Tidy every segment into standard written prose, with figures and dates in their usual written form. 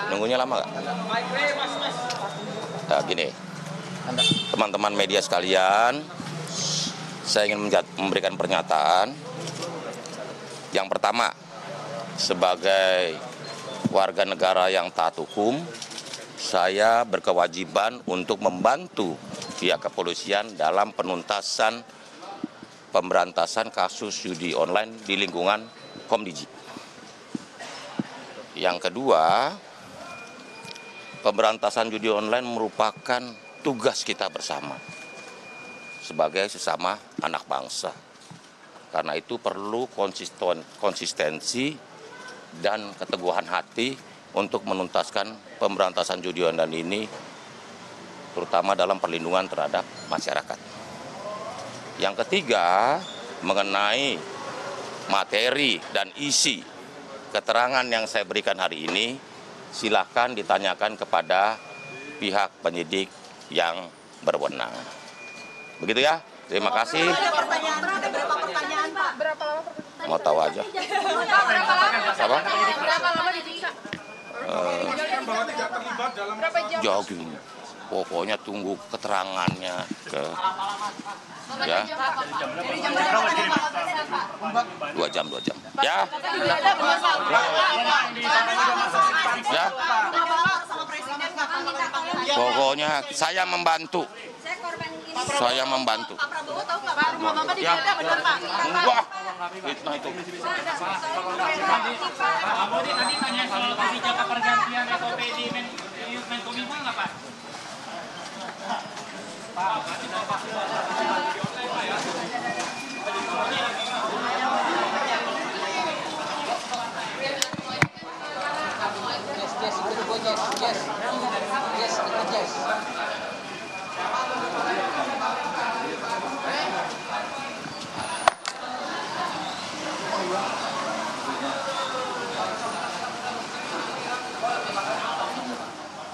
Nunggunya lama nggak? Nah, gini, teman-teman media sekalian, saya ingin memberikan pernyataan. Yang pertama, sebagai warga negara yang taat hukum, saya berkewajiban untuk membantu pihak kepolisian dalam penuntasan pemberantasan kasus judi online di lingkungan Komdiji. Yang kedua, pemberantasan judi online merupakan tugas kita bersama sebagai sesama anak bangsa. Karena itu perlu konsistensi dan keteguhan hati untuk menuntaskan pemberantasan judi online ini, terutama dalam perlindungan terhadap masyarakat. Yang ketiga, mengenai materi dan isi keterangan yang saya berikan hari ini, silakan ditanyakan kepada pihak penyidik yang berwenang. Begitu ya, terima kasih. Berapa pertanyaan, Pak? Berapa lama pertanyaan? Mau tahu aja. Berapa lama diperiksa? Berapa jam? Jogging. Pokoknya tunggu keterangannya ya. 2 jam. Ya. Ya. Pokoknya saya membantu. Pak Prabowo tahu nggak Pak? Rumah Bapak digeledah benar Pak? Enggak. Fitnah itu. Pak Budi tadi tanya soal kebijakan pergantian SOP di Menkominfo nggak Pak?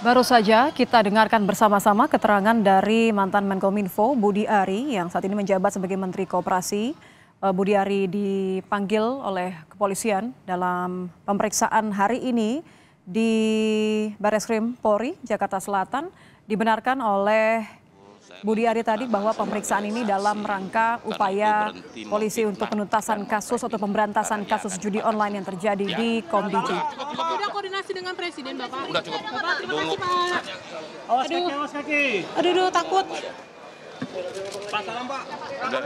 Baru saja kita dengarkan bersama-sama keterangan dari mantan Menkominfo Budi Ari yang saat ini menjabat sebagai Menteri Koperasi. Budi Ari dipanggil oleh kepolisian dalam pemeriksaan hari ini di Barreskrim Polri Jakarta Selatan. Dibenarkan oleh Budi Ari tadi bahwa pemeriksaan ini dalam rangka upaya polisi untuk penuntasan kasus atau pemberantasan kasus judi online yang terjadi di Komdiji. Sudah koordinasi dengan Presiden Bapak? Udah cukup. Bapak, terima kasih Pak. Awas kaki. Aduh, takut. Pak, salam Pak. Udah.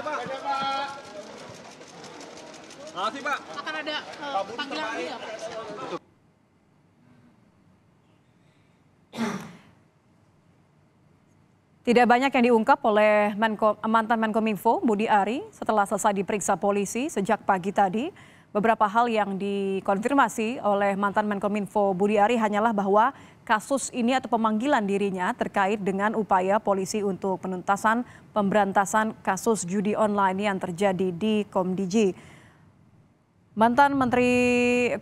Makasih Pak. Akan ada panggilan lagi ya Pak? Tidak banyak yang diungkap oleh mantan Menkominfo Budi Ari setelah selesai diperiksa polisi sejak pagi tadi. Beberapa hal yang dikonfirmasi oleh mantan Menkominfo Budi Ari hanyalah bahwa kasus ini atau pemanggilan dirinya terkait dengan upaya polisi untuk penuntasan pemberantasan kasus judi online yang terjadi di Komdiji. Mantan Menteri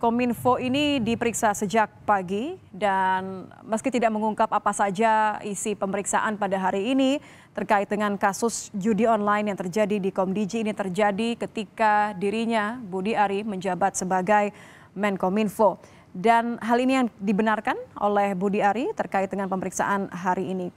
Kominfo ini diperiksa sejak pagi dan meski tidak mengungkap apa saja isi pemeriksaan pada hari ini terkait dengan kasus judi online yang terjadi di Komdiji, ini terjadi ketika dirinya Budi Ari menjabat sebagai Menkominfo. Dan hal ini yang dibenarkan oleh Budi Ari terkait dengan pemeriksaan hari ini.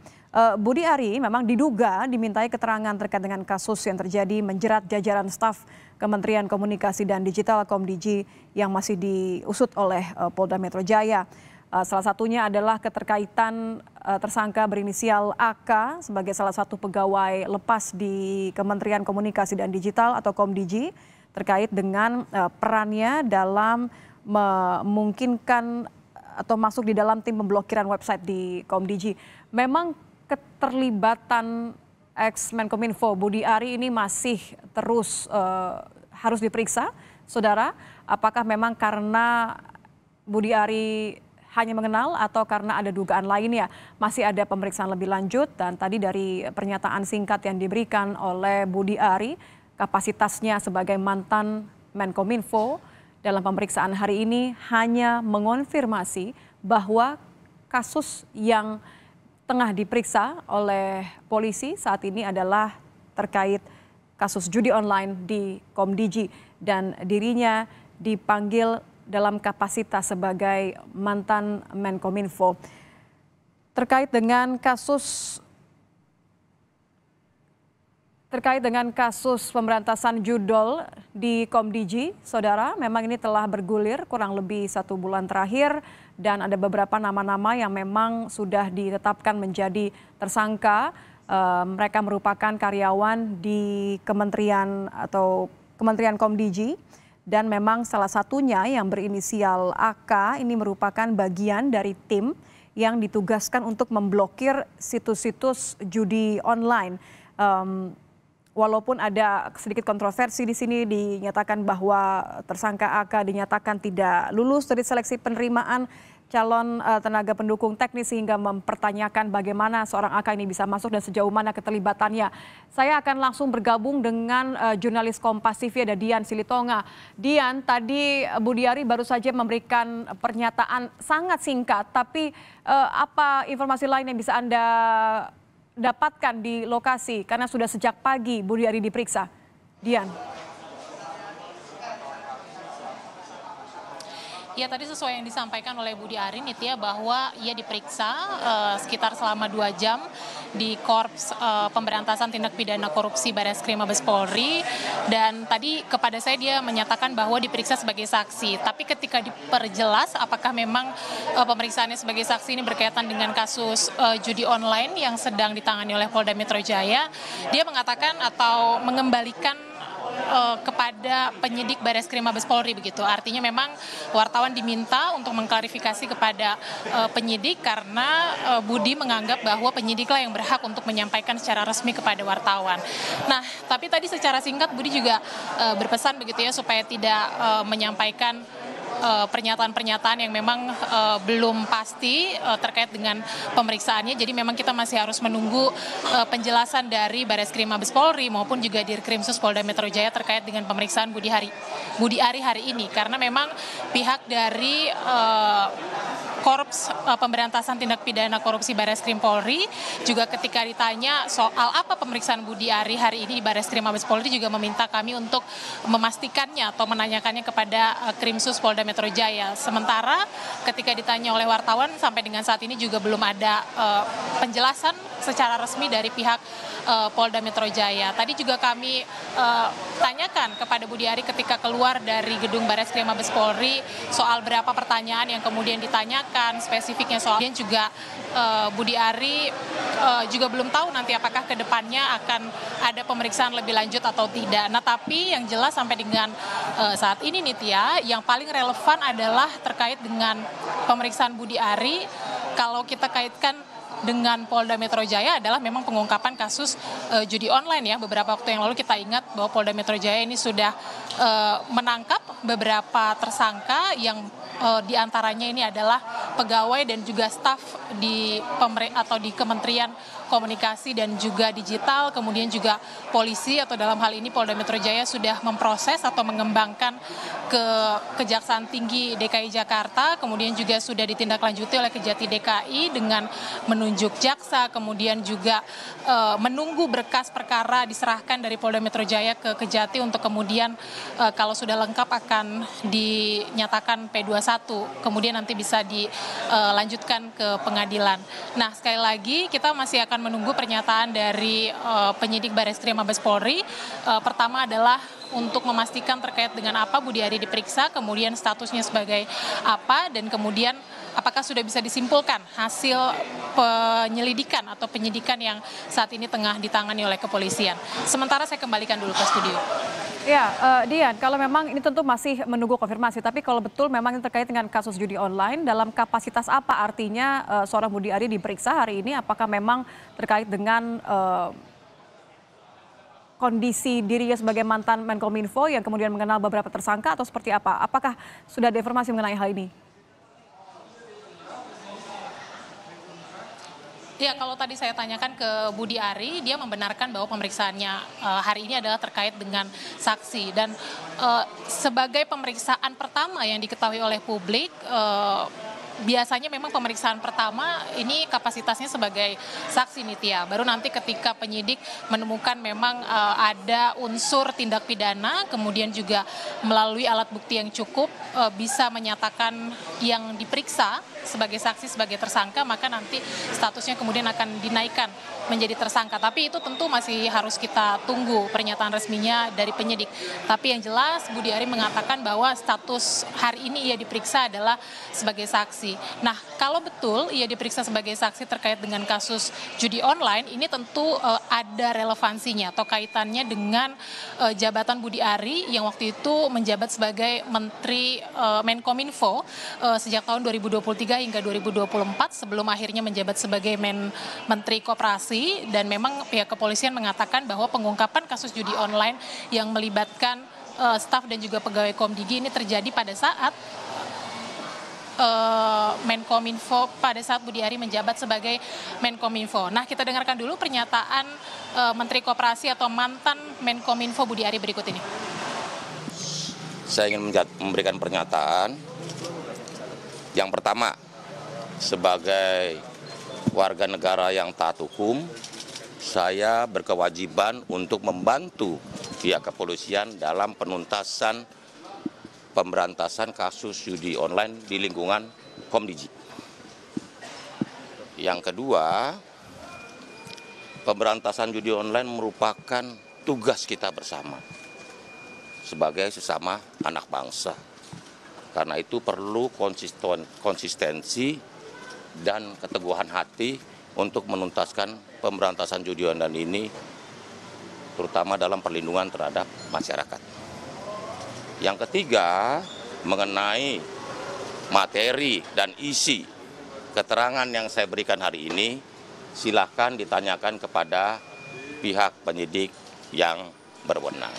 Budi Ari memang diduga dimintai keterangan terkait dengan kasus yang terjadi menjerat jajaran staf Kementerian Komunikasi dan Digital Komdiji yang masih diusut oleh Polda Metro Jaya. Salah satunya adalah keterkaitan tersangka berinisial AK sebagai salah satu pegawai lepas di Kementerian Komunikasi dan Digital atau Komdiji terkait dengan perannya dalam memungkinkan atau masuk di dalam tim pemblokiran website di Komdiji. Memang keterlibatan ex-Menkominfo Budi Ari ini masih terus harus diperiksa, saudara. Apakah memang karena Budi Ari hanya mengenal atau karena ada dugaan lainnya? Masih ada pemeriksaan lebih lanjut dan tadi dari pernyataan singkat yang diberikan oleh Budi Ari, kapasitasnya sebagai mantan Menkominfo dalam pemeriksaan hari ini hanya mengonfirmasi bahwa kasus yang tengah diperiksa oleh polisi saat ini adalah terkait kasus judi online di Komdiji dan dirinya dipanggil dalam kapasitas sebagai mantan Menkominfo. Terkait dengan kasus pemberantasan judol di Komdiji, saudara, memang ini telah bergulir kurang lebih 1 bulan terakhir dan ada beberapa nama-nama yang memang sudah ditetapkan menjadi tersangka. Mereka merupakan karyawan di Kementerian Komdiji dan memang salah satunya yang berinisial AK ini merupakan bagian dari tim yang ditugaskan untuk memblokir situs-situs judi online. Walaupun ada sedikit kontroversi di sini, dinyatakan bahwa tersangka AK dinyatakan tidak lulus dari seleksi penerimaan calon tenaga pendukung teknis sehingga mempertanyakan bagaimana seorang AK ini bisa masuk dan sejauh mana keterlibatannya. Saya akan langsung bergabung dengan jurnalis Kompas TV, ada Dian Silitonga. Dian, tadi Budi Ari baru saja memberikan pernyataan sangat singkat, tapi apa informasi lain yang bisa Anda dapatkan di lokasi karena sudah sejak pagi Budi Ari diperiksa? Dian. Ya, tadi sesuai yang disampaikan oleh Budi Ari Nitya bahwa ia diperiksa sekitar selama 2 jam di Korps Pemberantasan Tindak Pidana Korupsi Barreskrim Mabes Polri, dan tadi kepada saya dia menyatakan bahwa diperiksa sebagai saksi. Tapi ketika diperjelas apakah memang pemeriksaannya sebagai saksi ini berkaitan dengan kasus judi online yang sedang ditangani oleh Polda Metro Jaya, dia mengatakan atau mengembalikan kepada penyidik Barreskrim Mabes Polri begitu. Artinya memang wartawan diminta untuk mengklarifikasi kepada penyidik karena Budi menganggap bahwa penyidiklah yang berhak untuk menyampaikan secara resmi kepada wartawan. Nah, tapi tadi secara singkat Budi juga berpesan begitu ya supaya tidak menyampaikan pernyataan-pernyataan yang memang belum pasti terkait dengan pemeriksaannya. Jadi memang kita masih harus menunggu penjelasan dari Barreskrim Mabes Polri maupun juga Dirkrimsus Polda Metro Jaya terkait dengan pemeriksaan Budi Ari hari ini. Karena memang pihak dari Korps Pemberantasan Tindak Pidana Korupsi Barreskrim Polri juga ketika ditanya soal apa pemeriksaan Budi Ari hari ini di Barreskrim Mabes Polri juga meminta kami untuk memastikannya atau menanyakannya kepada Krimsus Polda Metro Jaya. Sementara ketika ditanya oleh wartawan sampai dengan saat ini juga belum ada penjelasan secara resmi dari pihak Polda Metro Jaya. Tadi juga kami tanyakan kepada Budi Ari ketika keluar dari gedung Barreskrim Mabes Polri soal berapa pertanyaan yang kemudian ditanyakan, spesifiknya soal dan juga Budi Ari juga belum tahu nanti apakah ke depannya akan ada pemeriksaan lebih lanjut atau tidak. Nah, tapi yang jelas sampai dengan saat ini Nitya, yang paling relevan adalah terkait dengan pemeriksaan Budi Ari. Kalau kita kaitkan dengan Polda Metro Jaya adalah memang pengungkapan kasus judi online ya. Beberapa waktu yang lalu kita ingat bahwa Polda Metro Jaya ini sudah menangkap beberapa tersangka yang diantaranya ini adalah pegawai dan juga staf di Kementerian Komunikasi dan juga Digital, kemudian juga polisi atau dalam hal ini Polda Metro Jaya sudah memproses atau mengembangkan ke Kejaksaan Tinggi DKI Jakarta, kemudian juga sudah ditindaklanjuti oleh Kejati DKI dengan menunjuk jaksa, kemudian juga menunggu berkas perkara diserahkan dari Polda Metro Jaya ke Kejati untuk kemudian kalau sudah lengkap akan dinyatakan P21, kemudian nanti bisa dilanjutkan ke pengadilan. Nah, sekali lagi kita masih akan menunggu pernyataan dari penyidik Barreskrim Mabes Polri. Pertama adalah untuk memastikan terkait dengan apa Budi Ari diperiksa, kemudian statusnya sebagai apa, dan kemudian apakah sudah bisa disimpulkan hasil penyelidikan atau penyidikan yang saat ini tengah ditangani oleh kepolisian. Sementara saya kembalikan dulu ke studio. Ya, Dian, kalau memang ini tentu masih menunggu konfirmasi, tapi kalau betul memang ini terkait dengan kasus judi online, dalam kapasitas apa artinya seorang Budi Ari diperiksa hari ini? Apakah memang terkait dengan kondisi dirinya sebagai mantan Menkominfo yang kemudian mengenal beberapa tersangka atau seperti apa? Apakah sudah ada informasi mengenai hal ini? Ya, kalau tadi saya tanyakan ke Budi Ari, dia membenarkan bahwa pemeriksaannya hari ini adalah terkait dengan saksi. Dan sebagai pemeriksaan pertama yang diketahui oleh publik, biasanya memang pemeriksaan pertama ini kapasitasnya sebagai saksi Nitya. Baru nanti ketika penyidik menemukan memang ada unsur tindak pidana, kemudian juga melalui alat bukti yang cukup bisa menyatakan yang diperiksa sebagai saksi, sebagai tersangka, maka nanti statusnya kemudian akan dinaikkan menjadi tersangka. Tapi itu tentu masih harus kita tunggu pernyataan resminya dari penyidik. Tapi yang jelas Budi Ari mengatakan bahwa status hari ini ia diperiksa adalah sebagai saksi. Nah, kalau betul ia diperiksa sebagai saksi terkait dengan kasus judi online, ini tentu ada relevansinya atau kaitannya dengan jabatan Budi Ari yang waktu itu menjabat sebagai Menteri Menkominfo sejak tahun 2023 hingga 2024 sebelum akhirnya menjabat sebagai Menteri Koperasi, dan memang pihak kepolisian mengatakan bahwa pengungkapan kasus judi online yang melibatkan staf dan juga pegawai Komdigi ini terjadi pada saat Menkominfo, pada saat Budi Ari menjabat sebagai Menkominfo. Nah, kita dengarkan dulu pernyataan Menteri Koperasi atau mantan Menkominfo Budi Ari berikut ini. Saya ingin memberikan pernyataan. Yang pertama, sebagai warga negara yang taat hukum, saya berkewajiban untuk membantu pihak kepolisian dalam penuntasan pemberantasan kasus judi online di lingkungan Komdigi. Yang kedua, pemberantasan judi online merupakan tugas kita bersama sebagai sesama anak bangsa. Karena itu perlu konsistensi dan keteguhan hati untuk menuntaskan pemberantasan judi online ini, terutama dalam perlindungan terhadap masyarakat. Yang ketiga, mengenai materi dan isi keterangan yang saya berikan hari ini, silakan ditanyakan kepada pihak penyidik yang berwenang.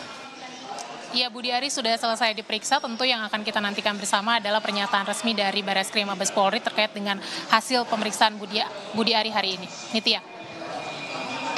Ya, Budi Ari sudah selesai diperiksa. Tentu yang akan kita nantikan bersama adalah pernyataan resmi dari Barreskrim Mabes Polri terkait dengan hasil pemeriksaan Budi Ari hari ini. Nitya.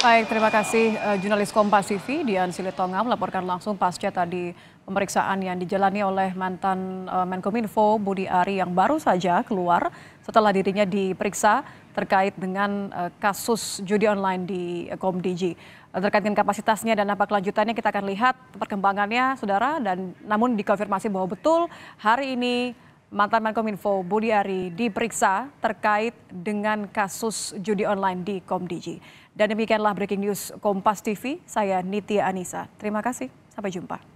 Baik, terima kasih jurnalis Kompas TV Dian Silitonga melaporkan langsung pasca tadi pemeriksaan yang dijalani oleh mantan Menkominfo Budi Ari yang baru saja keluar setelah dirinya diperiksa terkait dengan kasus judi online di Komdigi. Terkait dengan kapasitasnya dan apa kelanjutannya kita akan lihat perkembangannya, saudara, dan namun dikonfirmasi bahwa betul hari ini mantan Menkominfo Budi Ari diperiksa terkait dengan kasus judi online di Komdigi. Dan demikianlah breaking news Kompas TV, saya Nitya Anissa. Terima kasih, sampai jumpa.